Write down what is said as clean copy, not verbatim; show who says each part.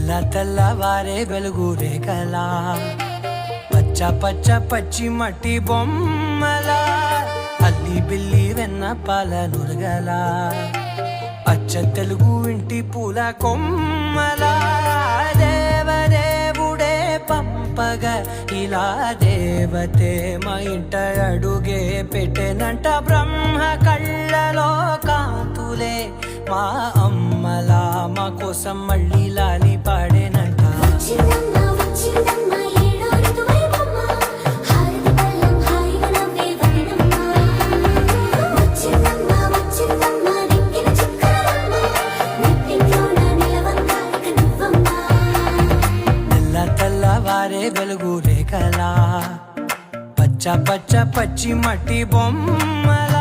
Speaker 1: తెల్ల తెల్లవారే వెలుగు రేఖలా పచ్చ పచ్చ పచ్చి మట్టి బొమ్మలా అల్లి బిల్లి వెన్న పాల నురగలా అచ్చ తెలుగు ఇంటి పూల కొమ్మలా దేవదేవుడే పంపగ ఇలా దేవతే మా ఇంట అడుగే పెట్టెనంట బ్రహ్మ కళ్ళలో కాంతులే మా అమ్మలా మా కోసం మళ్ళీ లాలి పాడేనంట. తెల్లవారే వెలుగు రేఖలా పచ్చ పచ్చ పచ్చి మట్టి బొమ్మల